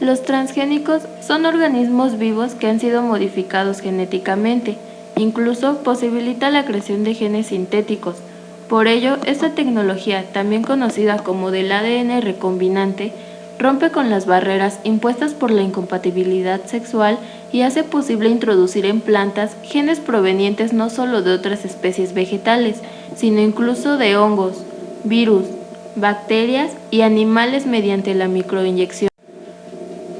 Los transgénicos son organismos vivos que han sido modificados genéticamente, incluso posibilita la creación de genes sintéticos. Por ello, esta tecnología, también conocida como del ADN recombinante, rompe con las barreras impuestas por la incompatibilidad sexual y hace posible introducir en plantas genes provenientes no solo de otras especies vegetales, sino incluso de hongos, virus, bacterias y animales mediante la microinyección.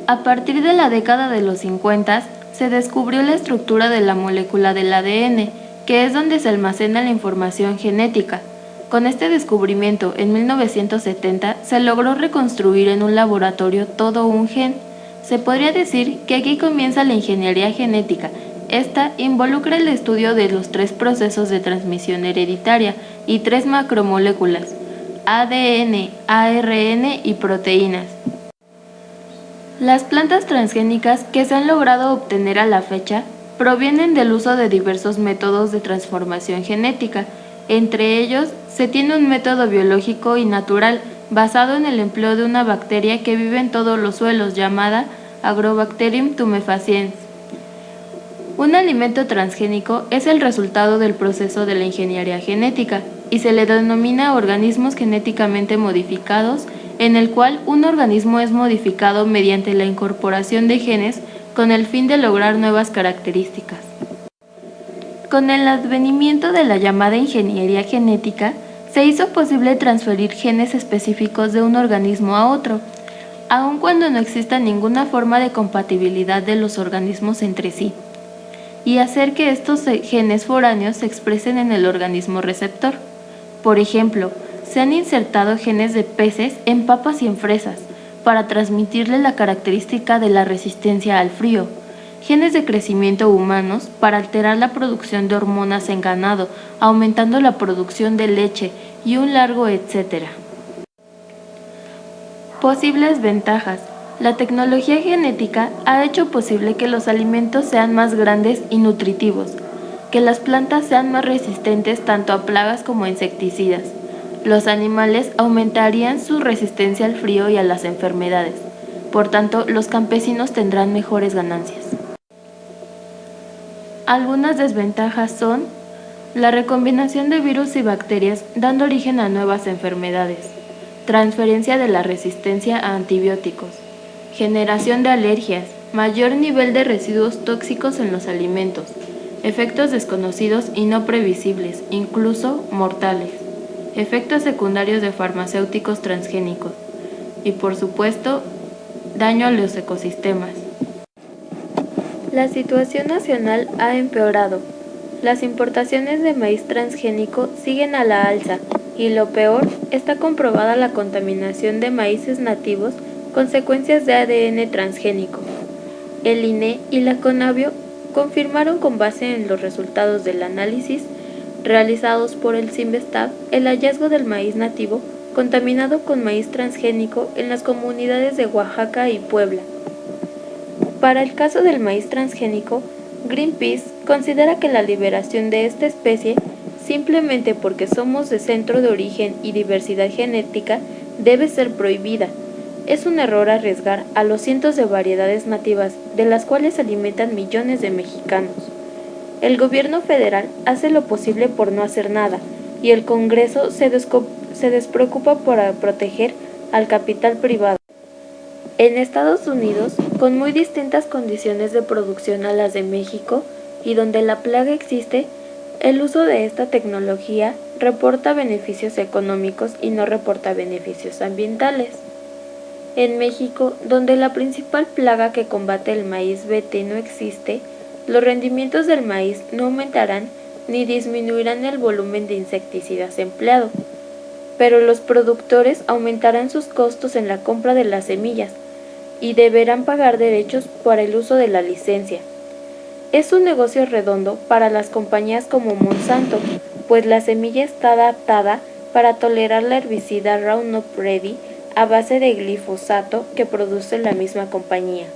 A partir de la década de los 50, se descubrió la estructura de la molécula del ADN, que es donde se almacena la información genética. Con este descubrimiento, en 1970, se logró reconstruir en un laboratorio todo un gen. Se podría decir que aquí comienza la ingeniería genética. Esta involucra el estudio de los 3 procesos de transmisión hereditaria y 3 macromoléculas: ADN, ARN y proteínas. Las plantas transgénicas que se han logrado obtener a la fecha provienen del uso de diversos métodos de transformación genética. Entre ellos, se tiene un método biológico y natural basado en el empleo de una bacteria que vive en todos los suelos llamada Agrobacterium tumefaciens. Un alimento transgénico es el resultado del proceso de la ingeniería genética y se le denomina organismos genéticamente modificados, en el cual un organismo es modificado mediante la incorporación de genes con el fin de lograr nuevas características. Con el advenimiento de la llamada ingeniería genética, se hizo posible transferir genes específicos de un organismo a otro, aun cuando no exista ninguna forma de compatibilidad de los organismos entre sí, y hacer que estos genes foráneos se expresen en el organismo receptor. Por ejemplo, se han insertado genes de peces en papas y en fresas, para transmitirle la característica de la resistencia al frío, genes de crecimiento humanos para alterar la producción de hormonas en ganado, aumentando la producción de leche y un largo etcétera. Posibles ventajas. La tecnología genética ha hecho posible que los alimentos sean más grandes y nutritivos, que las plantas sean más resistentes tanto a plagas como a insecticidas. Los animales aumentarían su resistencia al frío y a las enfermedades. Por tanto, los campesinos tendrán mejores ganancias. Algunas desventajas son la recombinación de virus y bacterias dando origen a nuevas enfermedades, transferencia de la resistencia a antibióticos, generación de alergias, mayor nivel de residuos tóxicos en los alimentos, efectos desconocidos y no previsibles, incluso mortales, efectos secundarios de farmacéuticos transgénicos y, por supuesto, daño a los ecosistemas. La situación nacional ha empeorado. Las importaciones de maíz transgénico siguen a la alza y lo peor, está comprobada la contaminación de maíces nativos, consecuencias de ADN transgénico. El INE y la CONABIO confirmaron con base en los resultados del análisis realizados por el CIMBESTAB el hallazgo del maíz nativo contaminado con maíz transgénico en las comunidades de Oaxaca y Puebla. Para el caso del maíz transgénico, Greenpeace considera que la liberación de esta especie, simplemente porque somos de centro de origen y diversidad genética, debe ser prohibida. Es un error arriesgar a los cientos de variedades nativas de las cuales se alimentan millones de mexicanos. El gobierno federal hace lo posible por no hacer nada, y el Congreso se despreocupa por proteger al capital privado. En Estados Unidos, con muy distintas condiciones de producción a las de México, y donde la plaga existe, el uso de esta tecnología reporta beneficios económicos y no reporta beneficios ambientales. En México, donde la principal plaga que combate el maíz BT no existe, los rendimientos del maíz no aumentarán ni disminuirán el volumen de insecticidas empleado, pero los productores aumentarán sus costos en la compra de las semillas y deberán pagar derechos por el uso de la licencia. Es un negocio redondo para las compañías como Monsanto, pues la semilla está adaptada para tolerar la herbicida Roundup Ready a base de glifosato que produce la misma compañía.